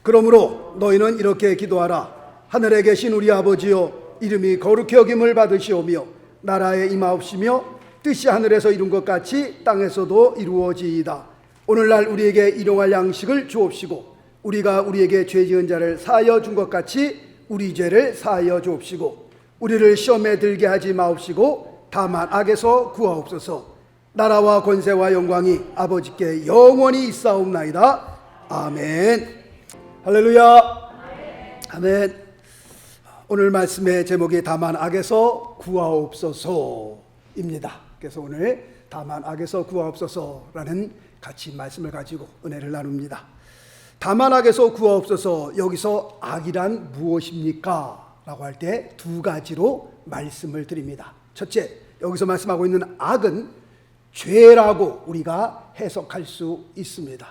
그러므로 너희는 이렇게 기도하라. 하늘에 계신 우리 아버지여, 이름이 거룩히 여김을 받으시오며 나라에 임하옵시며 뜻이 하늘에서 이룬 것 같이 땅에서도 이루어지이다. 오늘날 우리에게 일용할 양식을 주옵시고 우리가 우리에게 죄 지은 자를 사하여 준 것 같이 우리 죄를 사하여 주옵시고 우리를 시험에 들게 하지 마옵시고 다만 악에서 구하옵소서. 나라와 권세와 영광이 아버지께 영원히 있사옵나이다. 아멘. 할렐루야. 아멘. 오늘 말씀의 제목이 다만 악에서 구하옵소서입니다. 그래서 오늘 다만 악에서 구하옵소서라는 같이 말씀을 가지고 은혜를 나눕니다. 다만 악에서 구하옵소서, 여기서 악이란 무엇입니까? 라고 할 때 두 가지로 말씀을 드립니다. 첫째, 여기서 말씀하고 있는 악은 죄라고 우리가 해석할 수 있습니다.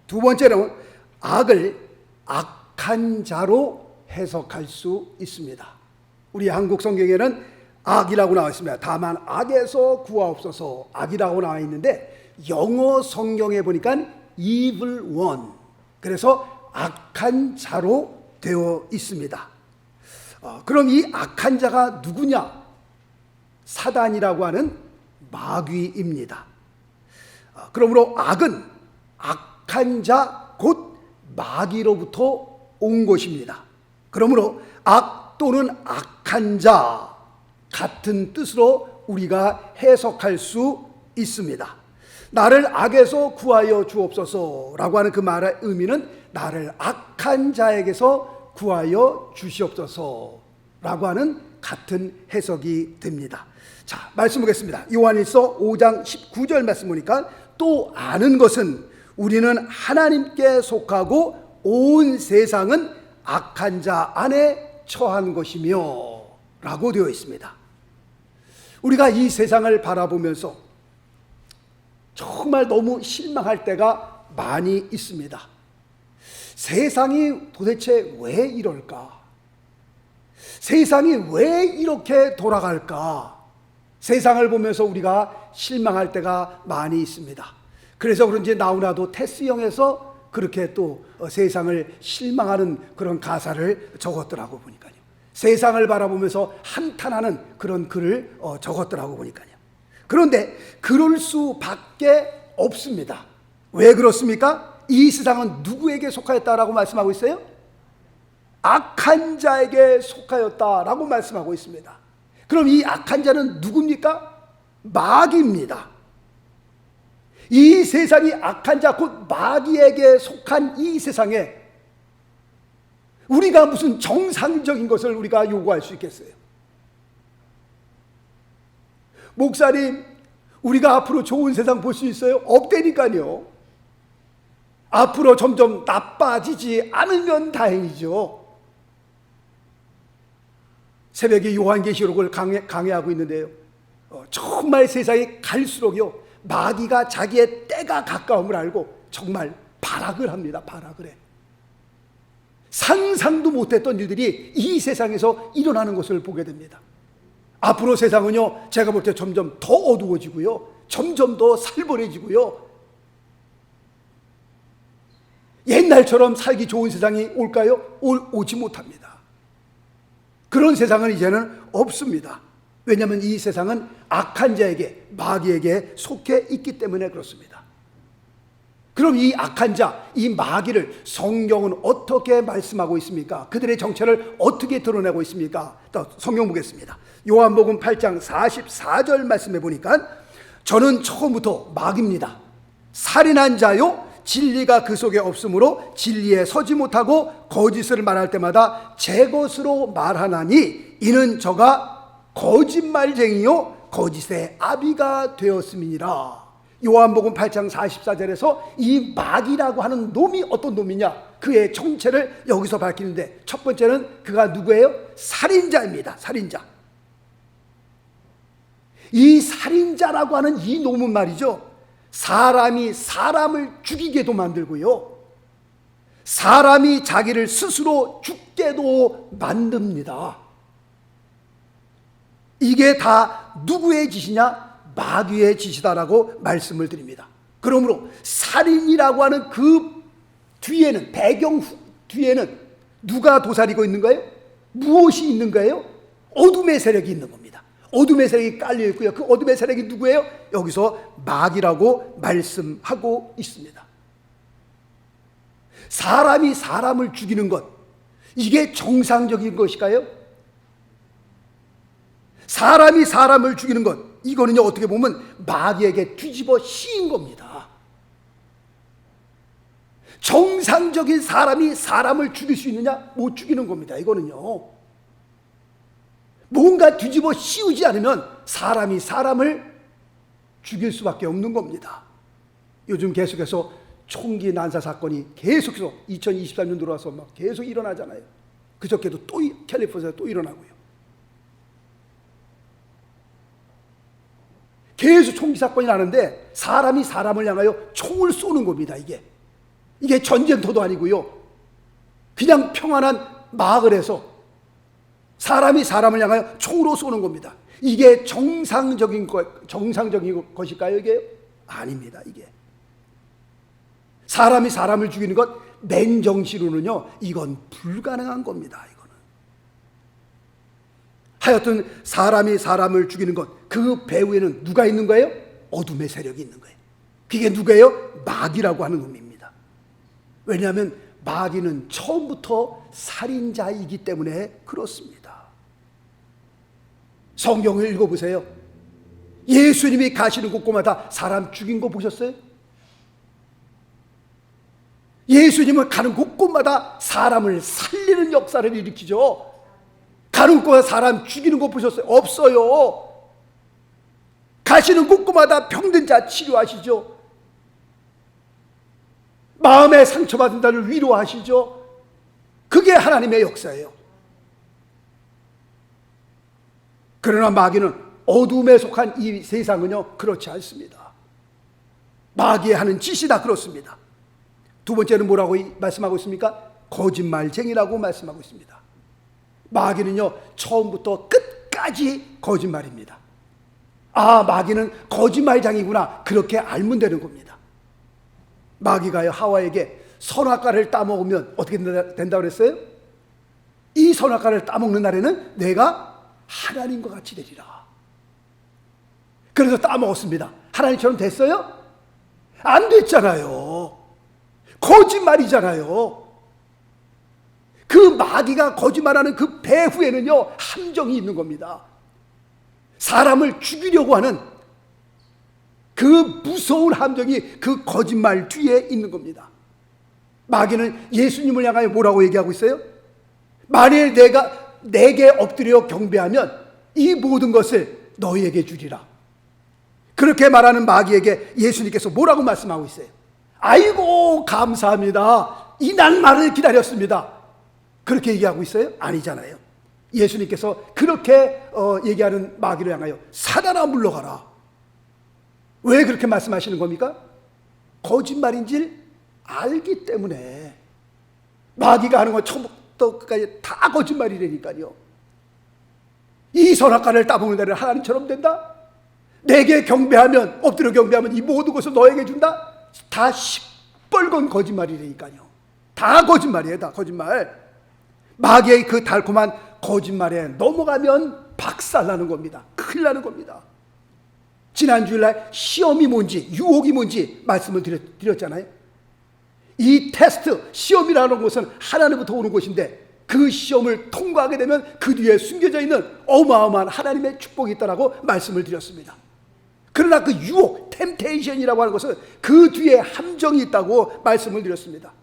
두 번째는 악을 악한 자로 해석할 수 있습니다. 우리 한국 성경에는 악이라고 나와 있습니다. 다만 악에서 구하옵소서, 악이라고 나와 있는데 영어 성경에 보니까 evil one, 그래서 악한 자로 되어 있습니다. 그럼 이 악한 자가 누구냐? 사단이라고 하는 마귀입니다. 그러므로 악은 악한 자, 곧 마귀로부터 온 것입니다. 그러므로 악 또는 악한 자, 같은 뜻으로 우리가 해석할 수 있습니다. 나를 악에서 구하여 주옵소서라고 하는 그 말의 의미는 나를 악한 자에게서 구하여 주시옵소서라고 하는 같은 해석이 됩니다. 자, 말씀 보겠습니다. 요한일서 5장 19절 말씀 보니까 또 아는 것은 우리는 하나님께 속하고 온 세상은 악한 자 안에 처한 것이며 라고 되어 있습니다. 우리가 이 세상을 바라보면서 정말 너무 실망할 때가 많이 있습니다. 세상이 도대체 왜 이럴까? 세상이 왜 이렇게 돌아갈까? 세상을 보면서 우리가 실망할 때가 많이 있습니다. 그래서 그런지 나훈아도 테스형에서 그렇게 또 세상을 실망하는 그런 가사를 적었더라고 보니까요. 세상을 바라보면서 한탄하는 그런 글을 적었더라고 보니까요. 그런데 그럴 수밖에 없습니다. 왜 그렇습니까? 이 세상은 누구에게 속하였다라고 말씀하고 있어요? 악한 자에게 속하였다라고 말씀하고 있습니다. 그럼 이 악한 자는 누굽니까? 마귀입니다. 이 세상이 악한 자, 곧 마귀에게 속한 이 세상에 우리가 무슨 정상적인 것을 우리가 요구할 수 있겠어요? 목사님, 우리가 앞으로 좋은 세상 볼 수 있어요? 없다니까요. 앞으로 점점 나빠지지 않으면 다행이죠. 새벽에 요한계시록을 강해하고 있는데요, 정말 세상이 갈수록요, 마귀가 자기의 때가 가까움을 알고 정말 발악을 합니다. 발악을 해. 상상도 못했던 일들이 이 세상에서 일어나는 것을 보게 됩니다. 앞으로 세상은요, 제가 볼 때 점점 더 어두워지고요, 점점 더 살벌해지고요, 옛날처럼 살기 좋은 세상이 올까요? 오지 못합니다. 그런 세상은 이제는 없습니다. 왜냐하면 이 세상은 악한 자에게, 마귀에게 속해 있기 때문에 그렇습니다. 그럼 이 악한 자, 이 마귀를 성경은 어떻게 말씀하고 있습니까? 그들의 정체를 어떻게 드러내고 있습니까? 성경 보겠습니다. 요한복음 8장 44절 말씀해 보니까 저는 처음부터 마귀입니다. 살인한 자요, 진리가 그 속에 없으므로 진리에 서지 못하고 거짓을 말할 때마다 제 것으로 말하나니 이는 저가 거짓말쟁이요 거짓의 아비가 되었음이니라. 요한복음 8장 44절에서 이 마귀라고 하는 놈이 어떤 놈이냐, 그의 정체를 여기서 밝히는데 첫 번째는 그가 누구예요? 살인자입니다. 살인자. 이 살인자라고 하는 이 놈은 말이죠, 사람이 사람을 죽이게도 만들고요, 사람이 자기를 스스로 죽게도 만듭니다. 이게 다 누구의 짓이냐? 마귀의 짓이다라고 말씀을 드립니다. 그러므로 살인이라고 하는 그 뒤에는, 배경 뒤에는 누가 도사리고 있는 거예요? 무엇이 있는 거예요? 어둠의 세력이 있는 겁니다. 어둠의 세력이 깔려 있고요. 그 어둠의 세력이 누구예요? 여기서 마귀라고 말씀하고 있습니다. 사람이 사람을 죽이는 것, 이게 정상적인 것일까요? 사람이 사람을 죽이는 것, 이거는요 어떻게 보면 마귀에게 뒤집어 씌인 겁니다. 정상적인 사람이 사람을 죽일 수 있느냐? 못 죽이는 겁니다. 이거는요 뭔가 뒤집어 씌우지 않으면 사람이 사람을 죽일 수밖에 없는 겁니다. 요즘 계속해서 총기 난사 사건이 계속해서 2023년 들어와서 막 계속 일어나잖아요. 그저께도 또 캘리포니아에서 또 일어나고요. 계속 총기 사건이 나는데 사람이 사람을 향하여 총을 쏘는 겁니다. 이게 전쟁터도 아니고요. 그냥 평안한 마을에서 사람이 사람을 향하여 총으로 쏘는 겁니다. 이게 정상적인 것일까요? 이게 아닙니다. 이게 사람이 사람을 죽이는 것 맨정신으로는요 이건 불가능한 겁니다. 이거는 하여튼 사람이 사람을 죽이는 것, 그 배후에는 누가 있는 거예요? 어둠의 세력이 있는 거예요. 그게 누구예요? 마귀라고 하는 놈입니다. 왜냐하면 마귀는 처음부터 살인자이기 때문에 그렇습니다. 성경을 읽어보세요. 예수님이 가시는 곳곳마다 사람 죽인 거 보셨어요? 예수님은 가는 곳곳마다 사람을 살리는 역사를 일으키죠. 가는 곳마다 사람 죽이는 거 보셨어요? 없어요. 가시는 곳곳마다 병든 자 치료하시죠. 마음에 상처받은 자를 위로하시죠. 그게 하나님의 역사예요. 그러나 마귀는 어둠에 속한 이 세상은요 그렇지 않습니다. 마귀의 하는 짓이 다 그렇습니다. 두 번째는 뭐라고 말씀하고 있습니까? 거짓말쟁이라고 말씀하고 있습니다. 마귀는요 처음부터 끝까지 거짓말입니다. 아, 마귀는 거짓말장이구나, 그렇게 알면 되는 겁니다. 마귀가요 하와에게 선악과를 따먹으면 어떻게 된다고 그랬어요? 이 선악과를 따먹는 날에는 내가 하나님과 같이 되리라. 그래서 따먹었습니다. 하나님처럼 됐어요? 안 됐잖아요. 거짓말이잖아요. 그 마귀가 거짓말하는 그 배후에는요 함정이 있는 겁니다. 사람을 죽이려고 하는 그 무서운 함정이 그 거짓말 뒤에 있는 겁니다. 마귀는 예수님을 향하여 뭐라고 얘기하고 있어요? 만일 내게 엎드려 경배하면 이 모든 것을 너희에게 주리라. 그렇게 말하는 마귀에게 예수님께서 뭐라고 말씀하고 있어요? 아이고 감사합니다, 이 낱말을 기다렸습니다, 그렇게 얘기하고 있어요? 아니잖아요. 예수님께서 그렇게 얘기하는 마귀를 향하여 사단아 물러가라. 왜 그렇게 말씀하시는 겁니까? 거짓말인 줄 알기 때문에. 마귀가 하는 건 처음부터 끝까지 다 거짓말이라니까요. 이 선악과를 따먹는 자는 하나님처럼 된다? 내게 경배하면, 엎드려 경배하면 이 모든 것을 너에게 준다? 다 시뻘건 거짓말이라니까요. 다 거짓말이에요. 다 거짓말. 마귀의 그 달콤한 거짓말에 넘어가면 박살나는 겁니다. 큰일 나는 겁니다. 지난 주일날 시험이 뭔지, 유혹이 뭔지 말씀을 드렸잖아요. 이 테스트, 시험이라는 것은 하나님부터 오는 것인데 그 시험을 통과하게 되면 그 뒤에 숨겨져 있는 어마어마한 하나님의 축복이 있다라고 말씀을 드렸습니다. 그러나 그 유혹, 템테이션이라고 하는 것은 그 뒤에 함정이 있다고 말씀을 드렸습니다.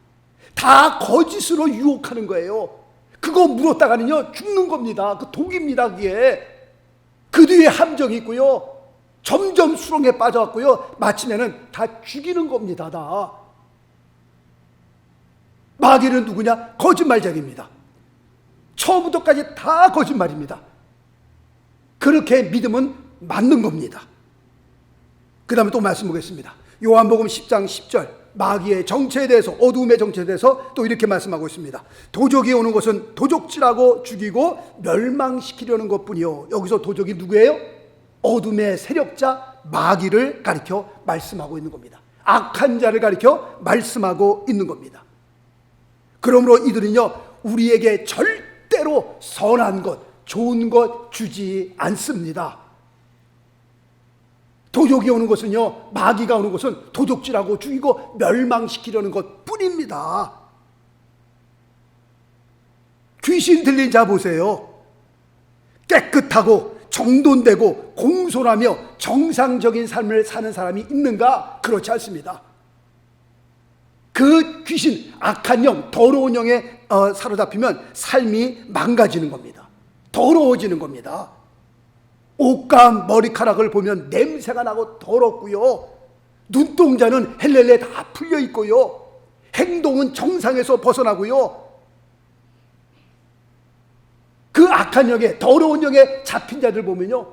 다 거짓으로 유혹하는 거예요. 그거 물었다가는요 죽는 겁니다. 그 독입니다. 그게 그 뒤에 함정이 있고요, 점점 수렁에 빠져갖고요 마침에는 다 죽이는 겁니다. 다. 마귀는 누구냐? 거짓말쟁이입니다. 처음부터까지 다 거짓말입니다. 그렇게 믿으면 맞는 겁니다. 그 다음에 또 말씀 보겠습니다. 요한복음 10장 10절, 마귀의 정체에 대해서, 어두움의 정체에 대해서 또 이렇게 말씀하고 있습니다. 도적이 오는 것은 도적질하고 죽이고 멸망시키려는 것뿐이요. 여기서 도적이 누구예요? 어둠의 세력자 마귀를 가리켜 말씀하고 있는 겁니다. 악한 자를 가리켜 말씀하고 있는 겁니다. 그러므로 이들은요, 우리에게 절대로 선한 것, 좋은 것 주지 않습니다. 도적이 오는 것은요, 마귀가 오는 것은 도둑질하고 죽이고 멸망시키려는 것 뿐입니다. 귀신 들린 자 보세요. 깨끗하고 정돈되고 공손하며 정상적인 삶을 사는 사람이 있는가? 그렇지 않습니다. 그 귀신, 악한 영, 더러운 영에 사로잡히면 삶이 망가지는 겁니다. 더러워지는 겁니다. 옷감, 머리카락을 보면 냄새가 나고 더럽고요, 눈동자는 헬렐레 다 풀려 있고요, 행동은 정상에서 벗어나고요, 그 악한 영에, 더러운 영에 잡힌 자들 보면요,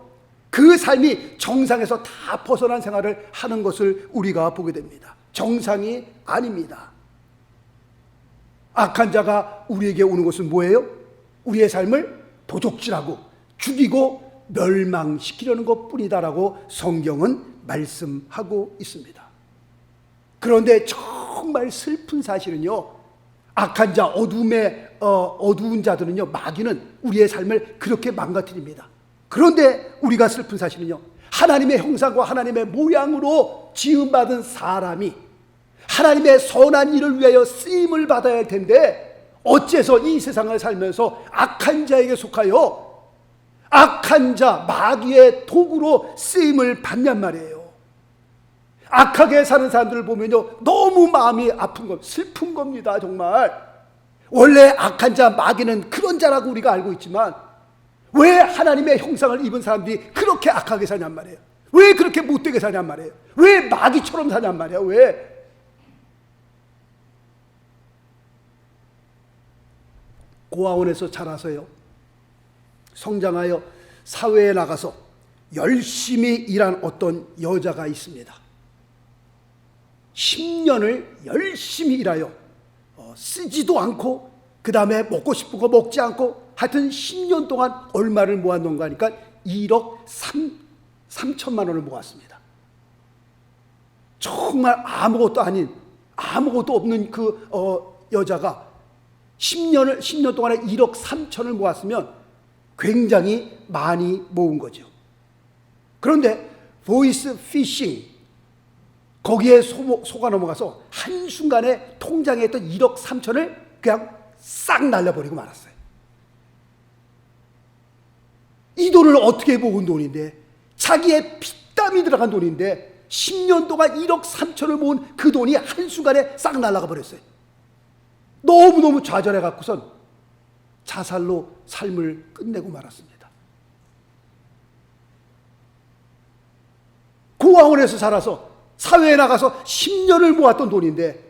그 삶이 정상에서 다 벗어난 생활을 하는 것을 우리가 보게 됩니다. 정상이 아닙니다. 악한 자가 우리에게 오는 것은 뭐예요? 우리의 삶을 도둑질하고 죽이고 멸망시키려는 것뿐이다라고 성경은 말씀하고 있습니다. 그런데 정말 슬픈 사실은요, 악한 자, 어두운 자들은요, 마귀는 우리의 삶을 그렇게 망가뜨립니다. 그런데 우리가 슬픈 사실은요, 하나님의 형상과 하나님의 모양으로 지음받은 사람이 하나님의 선한 일을 위하여 쓰임을 받아야 할 텐데, 어째서 이 세상을 살면서 악한 자에게 속하여 악한 자, 마귀의 도구로 쓰임을 받냔 말이에요. 악하게 사는 사람들을 보면요, 너무 마음이 아픈 것, 슬픈 겁니다. 정말 원래 악한 자, 마귀는 그런 자라고 우리가 알고 있지만 왜 하나님의 형상을 입은 사람들이 그렇게 악하게 사냔 말이에요. 왜 그렇게 못되게 사냔 말이에요. 왜 마귀처럼 사냔 말이에요. 왜? 고아원에서 자라서요, 성장하여 사회에 나가서 열심히 일한 어떤 여자가 있습니다. 10년을 열심히 일하여 쓰지도 않고, 그 다음에 먹고 싶은 거 먹지 않고, 하여튼 10년 동안 얼마를 모았는가 하니까 1억 3천만 원을 모았습니다. 정말 아무것도 아닌, 아무것도 없는 그 여자가 10년 동안에 1억 3천을 모았으면 굉장히 많이 모은 거죠. 그런데 보이스 피싱, 거기에 속아 넘어가서 한순간에 통장에 있던 1억 3천을 그냥 싹 날려버리고 말았어요. 이 돈을 어떻게 모은 돈인데, 자기의 피땀이 들어간 돈인데 10년 동안 1억 3천을 모은 그 돈이 한순간에 싹 날아가 버렸어요. 너무너무 좌절해 갖고선 자살로 삶을 끝내고 말았습니다. 고아원에서 살아서 사회에 나가서 10년을 모았던 돈인데,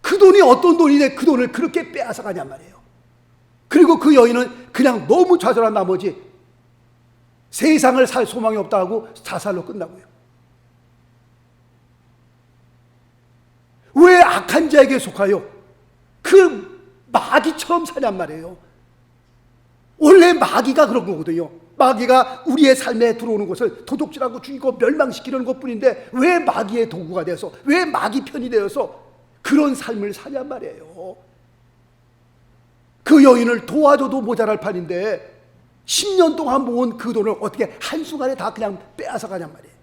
그 돈이 어떤 돈인데 그 돈을 그렇게 빼앗아 가냔 말이에요. 그리고 그 여인은 그냥 너무 좌절한 나머지 세상을 살 소망이 없다 하고 자살로 끝나고요. 왜 악한 자에게 속하여 그 마귀처럼 사냔 말이에요. 원래 마귀가 그런 거거든요. 마귀가 우리의 삶에 들어오는 것을 도둑질하고 죽이고 멸망시키려는 것뿐인데, 왜 마귀의 도구가 되어서, 왜 마귀 편이 되어서 그런 삶을 사냔 말이에요. 그 여인을 도와줘도 모자랄 판인데 10년 동안 모은 그 돈을 어떻게 한순간에 다 그냥 빼앗아 가냔 말이에요.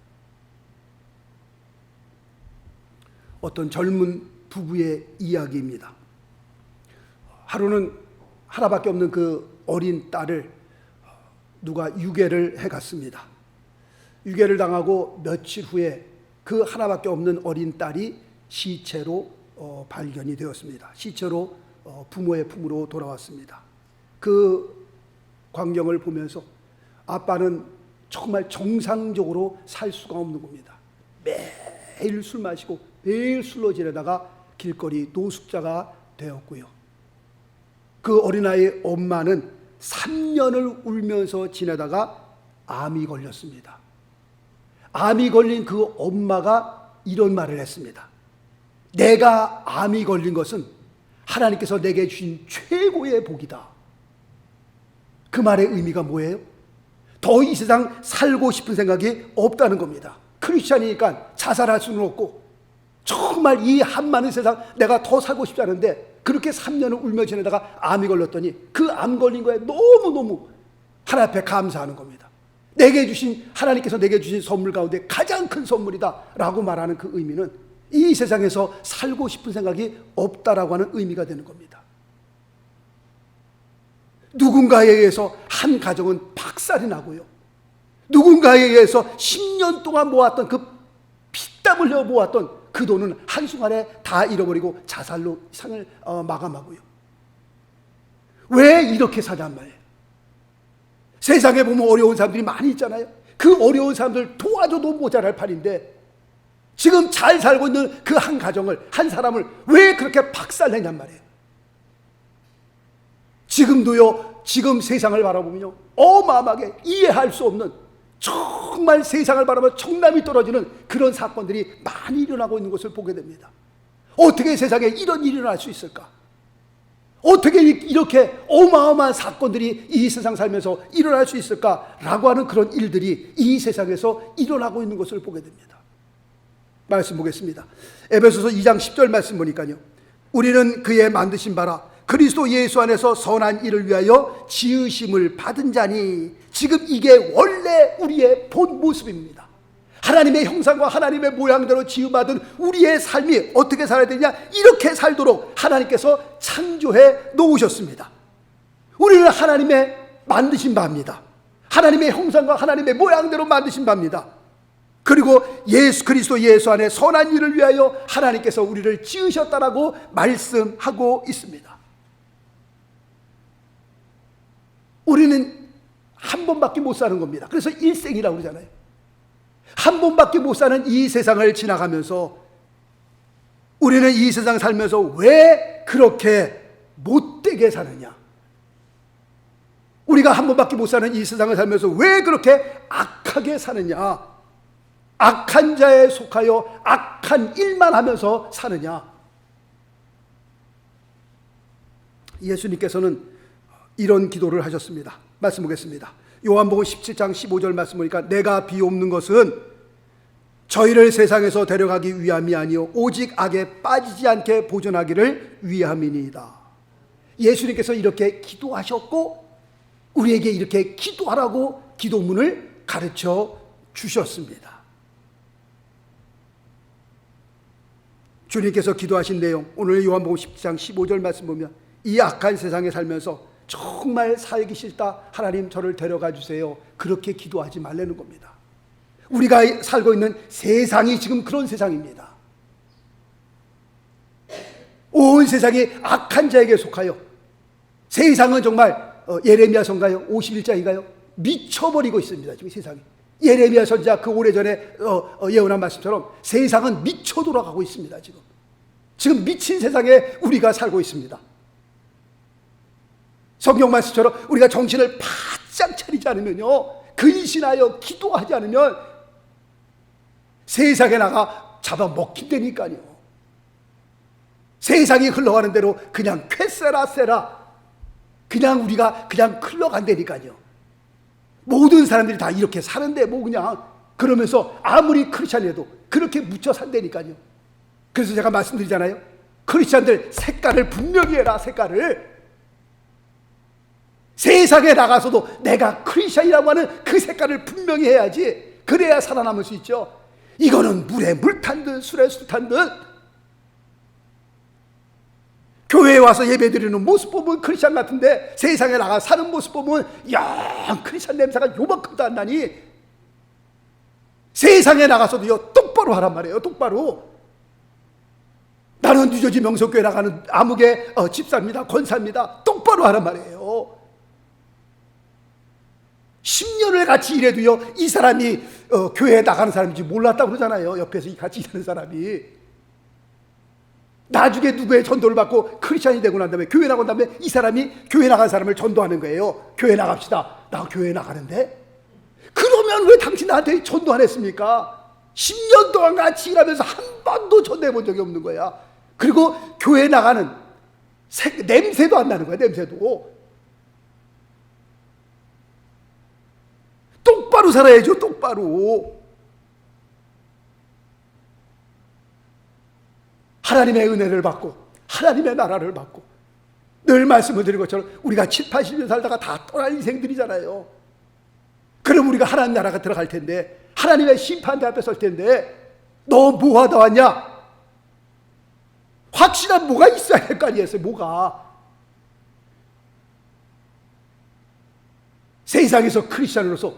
어떤 젊은 부부의 이야기입니다. 하루는 하나밖에 없는 그 어린 딸을 누가 유괴를 해갔습니다. 유괴를 당하고 며칠 후에 그 하나밖에 없는 어린 딸이 시체로 발견이 되었습니다. 시체로 부모의 품으로 돌아왔습니다. 그 광경을 보면서 아빠는 정말 정상적으로 살 수가 없는 겁니다. 매일 술 마시고 매일 술로 지내다가 길거리 노숙자가 되었고요. 그 어린아이의 엄마는 3년을 울면서 지내다가 암이 걸렸습니다. 암이 걸린 그 엄마가 이런 말을 했습니다. 내가 암이 걸린 것은 하나님께서 내게 주신 최고의 복이다. 그 말의 의미가 뭐예요? 더 이 세상 살고 싶은 생각이 없다는 겁니다. 크리스찬이니까 자살할 수는 없고, 정말 이 한많은 세상 내가 더 살고 싶지 않은데 그렇게 3년을 울며 지내다가 암이 걸렸더니 그 암 걸린 거에 너무너무 하나님 앞에 감사하는 겁니다. 하나님께서 내게 주신 선물 가운데 가장 큰 선물이다 라고 말하는 그 의미는 이 세상에서 살고 싶은 생각이 없다라고 하는 의미가 되는 겁니다. 누군가에 의해서 한 가정은 박살이 나고요, 누군가에 의해서 10년 동안 모았던 그 피땀 흘려 모았던 그 돈은 한순간에 다 잃어버리고 자살로 상을 마감하고요. 왜 이렇게 사냔 말이에요. 세상에 보면 어려운 사람들이 많이 있잖아요. 그 어려운 사람들 도와줘도 모자랄 판인데 지금 잘 살고 있는 그 한 가정을, 한 사람을 왜 그렇게 박살내냔 말이에요. 지금도요, 지금 세상을 바라보면요, 어마어마하게 이해할 수 없는, 정말 세상을 바라보면 청남이 떨어지는 그런 사건들이 많이 일어나고 있는 것을 보게 됩니다. 어떻게 세상에 이런 일이 일어날 수 있을까? 어떻게 이렇게 어마어마한 사건들이 이 세상 살면서 일어날 수 있을까라고 하는 그런 일들이 이 세상에서 일어나고 있는 것을 보게 됩니다. 말씀 보겠습니다. 에베소서 2장 10절 말씀 보니까요, 우리는 그의 만드신 바라 그리스도 예수 안에서 선한 일을 위하여 지으심을 받은 자니. 지금 이게 원래 우리의 본 모습입니다. 하나님의 형상과 하나님의 모양대로 지음받은 우리의 삶이 어떻게 살아야 되냐, 이렇게 살도록 하나님께서 창조해 놓으셨습니다. 우리는 하나님의 만드신 바입니다. 하나님의 형상과 하나님의 모양대로 만드신 바입니다. 그리고 예수 그리스도 예수 안에 선한 일을 위하여 하나님께서 우리를 지으셨다라고 말씀하고 있습니다. 우리는 한 번밖에 못 사는 겁니다. 그래서 일생이라고 그러잖아요. 한 번밖에 못 사는 이 세상을 지나가면서 우리는 이 세상 살면서 왜 그렇게 못되게 사느냐, 우리가 한 번밖에 못 사는 이 세상을 살면서 왜 그렇게 악하게 사느냐, 악한 자에 속하여 악한 일만 하면서 사느냐. 예수님께서는 이런 기도를 하셨습니다. 말씀 보겠습니다. 요한복음 17장 15절 말씀 보니까 내가 비옵는 것은 저희를 세상에서 데려가기 위함이 아니요 오직 악에 빠지지 않게 보존하기를 위함이니이다. 예수님께서 이렇게 기도하셨고 우리에게 이렇게 기도하라고 기도문을 가르쳐 주셨습니다. 주님께서 기도하신 내용, 오늘 요한복음 17장 15절 말씀 보면 이 악한 세상에 살면서 정말 살기 싫다, 하나님 저를 데려가 주세요, 그렇게 기도하지 말라는 겁니다. 우리가 살고 있는 세상이 지금 그런 세상입니다. 온 세상이 악한 자에게 속하여, 세상은 정말 예레미야 선가요? 51장인가요? 미쳐버리고 있습니다. 지금 세상이. 예레미야 선지자 그 오래전에 예언한 말씀처럼 세상은 미쳐 돌아가고 있습니다. 지금 미친 세상에 우리가 살고 있습니다. 성경 말씀처럼 우리가 정신을 바짝 차리지 않으면요, 근신하여 기도하지 않으면 세상에 나가 잡아먹힌다니까요. 세상이 흘러가는 대로 그냥 쾌세라 세라, 그냥 우리가 그냥 흘러간다니까요. 모든 사람들이 다 이렇게 사는데 뭐 그냥 그러면서 아무리 크리스찬이라도 그렇게 묻혀 산다니까요. 그래서 제가 말씀드리잖아요. 크리스찬들 색깔을 분명히 해라. 색깔을. 세상에 나가서도 내가 크리스찬이라고 하는 그 색깔을 분명히 해야지. 그래야 살아남을 수 있죠. 이거는 물에 물 탄 듯 술에 술 탄 듯, 교회에 와서 예배드리는 모습 보면 크리스찬 같은데 세상에 나가 사는 모습 보면 야, 크리스찬 냄새가 요만큼도 안 나니. 세상에 나가서도요 똑바로 하란 말이에요. 똑바로. 나는 뉴저지 명석교회 나가는 아무개 집사입니다, 권사입니다, 똑바로 하란 말이에요. 10년을 같이 일해도요 이 사람이 교회에 나가는 사람인지 몰랐다고 그러잖아요. 옆에서 같이 일하는 사람이. 나중에 누구의 전도를 받고 크리스찬이 되고 난 다음에 교회 나간 다음에 이 사람이 교회 나간 사람을 전도하는 거예요. 교회 나갑시다. 나 교회 나가는데? 그러면 왜 당신 나한테 전도 안 했습니까? 10년 동안 같이 일하면서 한 번도 전도해 본 적이 없는 거야. 그리고 교회 나가는 냄새도 안 나는 거야. 냄새도. 똑바로 살아야죠. 똑바로. 하나님의 은혜를 받고 하나님의 나라를 받고, 늘 말씀을 드린 것처럼 우리가 7, 80년 살다가 다 떠날 인생들이잖아요. 그럼 우리가 하나님 나라가 들어갈 텐데, 하나님의 심판대 앞에 설 텐데, 너 뭐 하다 왔냐? 확실한 뭐가 있어야 할 거 아니겠어요? 뭐가. 세상에서 크리스찬으로서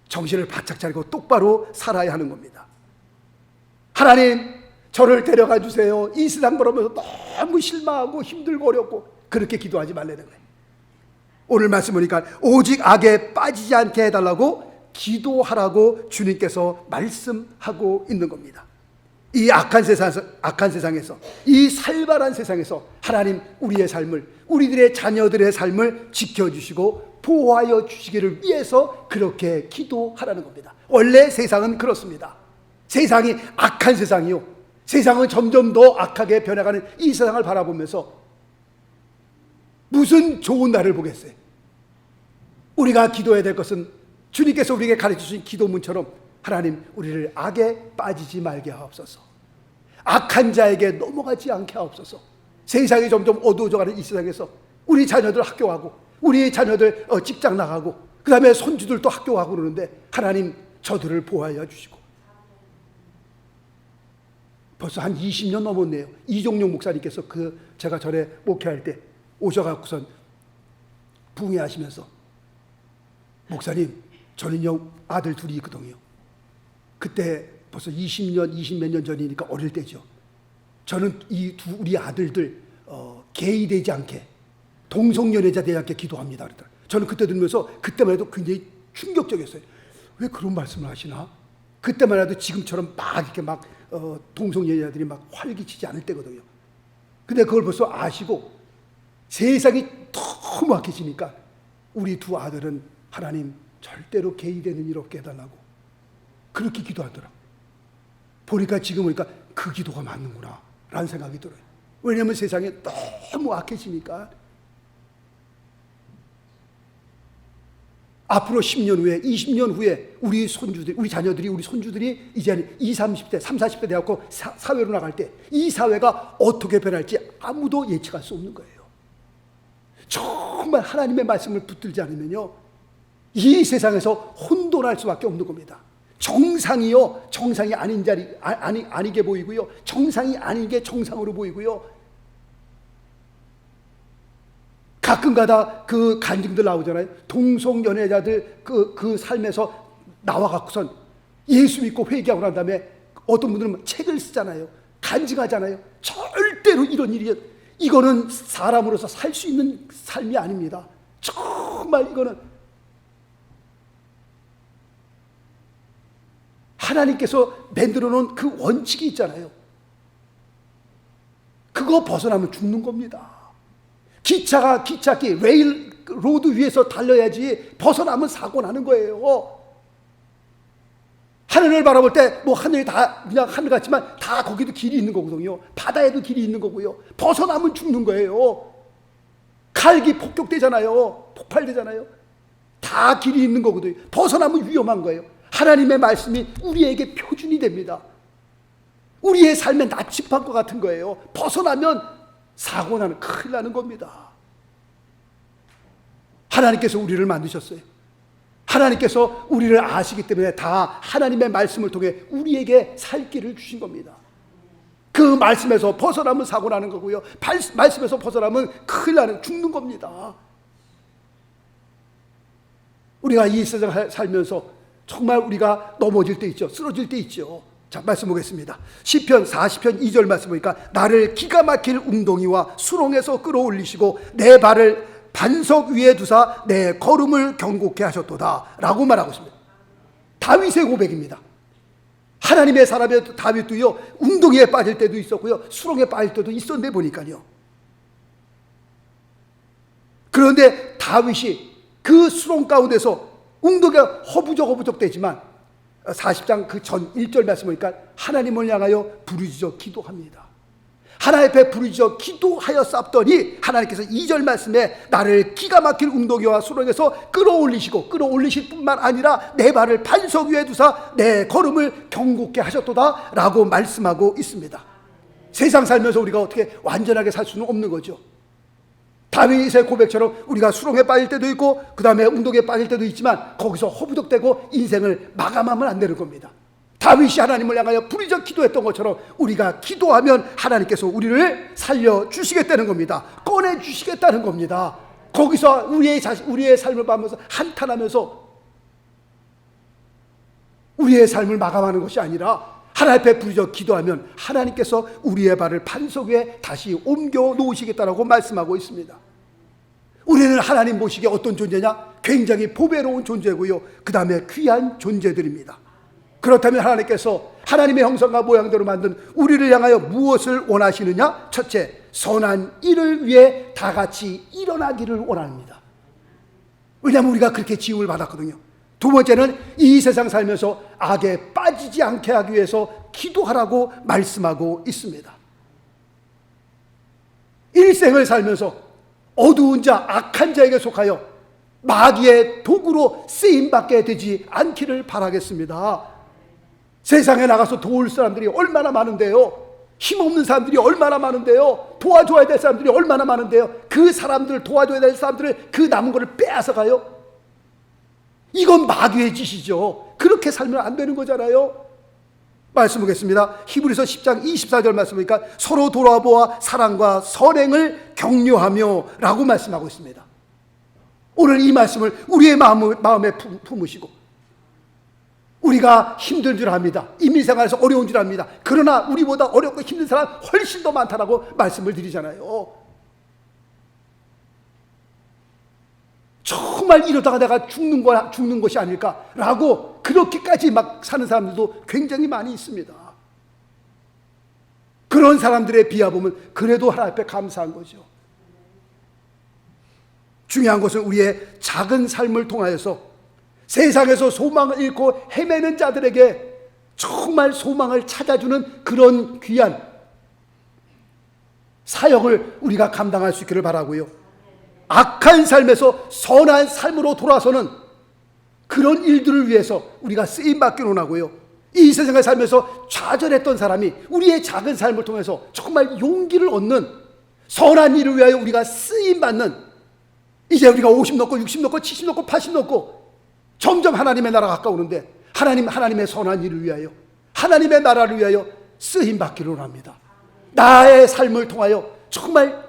정신을 바짝 차리고 똑바로 살아야 하는 겁니다. 하나님, 저를 데려가 주세요. 이 세상 보면서 너무 실망하고 힘들고 어렵고, 그렇게 기도하지 말라는 거예요. 오늘 말씀 보니까 오직 악에 빠지지 않게 해달라고 기도하라고 주님께서 말씀하고 있는 겁니다. 이 악한 세상에서, 이 살벌한 세상에서 하나님 우리의 삶을, 우리들의 자녀들의 삶을 지켜주시고 보호하여 주시기를 위해서 그렇게 기도하라는 겁니다. 원래 세상은 그렇습니다. 세상이 악한 세상이요, 세상은 점점 더 악하게 변해가는 이 세상을 바라보면서 무슨 좋은 날을 보겠어요? 우리가 기도해야 될 것은 주님께서 우리에게 가르쳐주신 기도문처럼, 하나님 우리를 악에 빠지지 말게 하옵소서, 악한 자에게 넘어가지 않게 하옵소서. 세상이 점점 어두워져가는 이 세상에서 우리 자녀들 학교 가고, 우리 자녀들 직장 나가고, 그 다음에 손주들도 학교 가고 그러는데, 하나님 저들을 보호하여 주시고. 벌써 한 20년 넘었네요. 이종용 목사님께서 제가 절에 목회할 때 오셔갖고선 부흥회하시면서, 목사님 저는요 아들 둘이 있거든요. 그때 벌써 20년, 20몇 년 전이니까 어릴 때죠. 저는 우리 아들들 게이되지 않게, 동성연애자 되지 않게 기도합니다 그러더라고요. 저는 그때 들으면서 그때만 해도 굉장히 충격적이었어요. 왜 그런 말씀을 하시나? 그때만 해도 지금처럼 막 이렇게 막 동성연애자들이 막 활기치지 않을 때거든요. 근데 그걸 벌써 아시고 세상이 너무 악해지니까 우리 두 아들은 하나님 절대로 게이되는 일 없게 해달라고 그렇게 기도하더라고요. 보니까 지금 보니까 그 기도가 맞는구나 라는 생각이 들어요. 왜냐하면 세상이 너무 악해지니까. 앞으로 10년 후에, 20년 후에 우리 손주들, 우리 자녀들이, 우리 손주들이 이제 20, 30대, 30, 40대 되었고 사회로 나갈 때 이 사회가 어떻게 변할지 아무도 예측할 수 없는 거예요. 정말 하나님의 말씀을 붙들지 않으면요, 이 세상에서 혼돈할 수밖에 없는 겁니다. 정상이요, 정상이 아닌 아니게 보이고요, 정상이 아닌 게 정상으로 보이고요. 가끔가다 그 간증들 나오잖아요. 동성연애자들 그 삶에서 나와갖고선 예수 믿고 회개하고 난 다음에 어떤 분들은 책을 쓰잖아요. 간증하잖아요. 절대로 이런 일이, 이거는 사람으로서 살 수 있는 삶이 아닙니다. 정말 이거는 하나님께서 만들어 놓은 그 원칙이 있잖아요. 그거 벗어나면 죽는 겁니다. 기차길, 레일 로드 위에서 달려야지 벗어나면 사고 나는 거예요. 하늘을 바라볼 때 뭐 하늘이 다 그냥 하늘 같지만 다 거기도 길이 있는 거거든요. 바다에도 길이 있는 거고요. 벗어나면 죽는 거예요. 칼기 폭격되잖아요. 폭발되잖아요. 다 길이 있는 거거든요. 벗어나면 위험한 거예요. 하나님의 말씀이 우리에게 표준이 됩니다. 우리의 삶의 나침반과 같은 거예요. 벗어나면 사고 나는, 큰일 나는 겁니다. 하나님께서 우리를 만드셨어요. 하나님께서 우리를 아시기 때문에 다 하나님의 말씀을 통해 우리에게 살 길을 주신 겁니다. 그 말씀에서 벗어나면 사고 나는 거고요, 말씀에서 벗어나면 큰일 나는, 죽는 겁니다. 우리가 이 세상을 살면서 정말 우리가 넘어질 때 있죠. 쓰러질 때 있죠. 자, 말씀 보겠습니다. 시편 40편 2절 말씀 보니까, 나를 기가 막힐 웅덩이와 수렁에서 끌어올리시고 내 발을 반석 위에 두사 내 걸음을 경고케 하셨도다 라고 말하고 있습니다. 다윗의 고백입니다. 하나님의 사람의 다윗도요, 웅덩이에 빠질 때도 있었고요, 수렁에 빠질 때도 있었는데 보니까요. 그런데 다윗이 그 수렁 가운데서 웅덩이가 허부적 되지만 40장 그 전 1절 말씀 보니까 하나님을 향하여 부르짖어 기도합니다. 하나님 앞에 부르짖어 기도하여 쌌더니 하나님께서 2절 말씀에 나를 기가 막힐 웅덩이와 수렁에서 끌어올리실 뿐만 아니라 내 발을 반석 위에 두사 내 걸음을 경고케 하셨도다 라고 말씀하고 있습니다. 세상 살면서 우리가 어떻게 완전하게 살 수는 없는 거죠. 다윗의 고백처럼 우리가 수렁에 빠질 때도 있고 그 다음에 운동에 빠질 때도 있지만 거기서 허부덕대고 인생을 마감하면 안 되는 겁니다. 다윗이 하나님을 향하여 부르짖어 기도했던 것처럼 우리가 기도하면 하나님께서 우리를 살려주시겠다는 겁니다. 꺼내주시겠다는 겁니다. 거기서 우리의 삶을 봐면서 한탄하면서 우리의 삶을 마감하는 것이 아니라 하나님 앞에 부르짖어 기도하면 하나님께서 우리의 발을 반석 위에 다시 옮겨 놓으시겠다라고 말씀하고 있습니다. 우리는 하나님 보시기에 어떤 존재냐? 굉장히 보배로운 존재고요, 그 다음에 귀한 존재들입니다. 그렇다면 하나님께서 하나님의 형상과 모양대로 만든 우리를 향하여 무엇을 원하시느냐? 첫째, 선한 일을 위해 다 같이 일어나기를 원합니다. 왜냐하면 우리가 그렇게 지음을 받았거든요. 두 번째는 이 세상 살면서 악에 빠지지 않게 하기 위해서 기도하라고 말씀하고 있습니다. 일생을 살면서 어두운 자, 악한 자에게 속하여 마귀의 도구로 쓰임받게 되지 않기를 바라겠습니다. 세상에 나가서 도울 사람들이 얼마나 많은데요, 힘없는 사람들이 얼마나 많은데요, 도와줘야 될 사람들이 얼마나 많은데요, 그 사람들을 도와줘야 될 사람들을 그 남은 것을 빼앗아 가요. 이건 마귀의 짓이죠. 그렇게 살면 안 되는 거잖아요. 말씀 보겠습니다. 히브리서 10장 24절 말씀 보니까 서로 돌아보아 사랑과 선행을 격려하며 라고 말씀하고 있습니다. 오늘 이 말씀을 우리의 마음에 품으시고, 우리가 힘든 줄 압니다. 인민생활에서 어려운 줄 압니다. 그러나 우리보다 어렵고 힘든 사람 훨씬 더 많다라고 말씀을 드리잖아요. 정말 이러다가 내가 죽는 것이 아닐까라고 그렇게까지 막 사는 사람들도 굉장히 많이 있습니다. 그런 사람들에 비하보면 그래도 하나님 앞에 감사한 거죠. 중요한 것은 우리의 작은 삶을 통하여서 세상에서 소망을 잃고 헤매는 자들에게 정말 소망을 찾아주는 그런 귀한 사역을 우리가 감당할 수 있기를 바라고요, 악한 삶에서 선한 삶으로 돌아서는 그런 일들을 위해서 우리가 쓰임받기를 원하고요, 이 세상에 살면서 좌절했던 사람이 우리의 작은 삶을 통해서 정말 용기를 얻는 선한 일을 위하여 우리가 쓰임받는, 이제 우리가 50 넘고 60 넘고 70 넘고 80 넘고 점점 하나님의 나라가 가까우는데 하나님의 선한 일을 위하여, 하나님의 나라를 위하여 쓰임받기를 원합니다. 나의 삶을 통하여 정말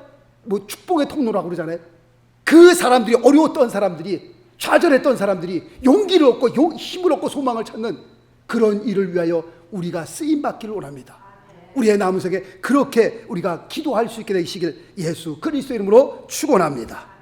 축복의 통로라고 그러잖아요. 그 사람들이, 어려웠던 사람들이, 좌절했던 사람들이 용기를 얻고 힘을 얻고 소망을 찾는 그런 일을 위하여 우리가 쓰임받기를 원합니다. 우리의 남은 생에 그렇게 우리가 기도할 수 있게 되시길 예수 그리스도 이름으로 축원합니다.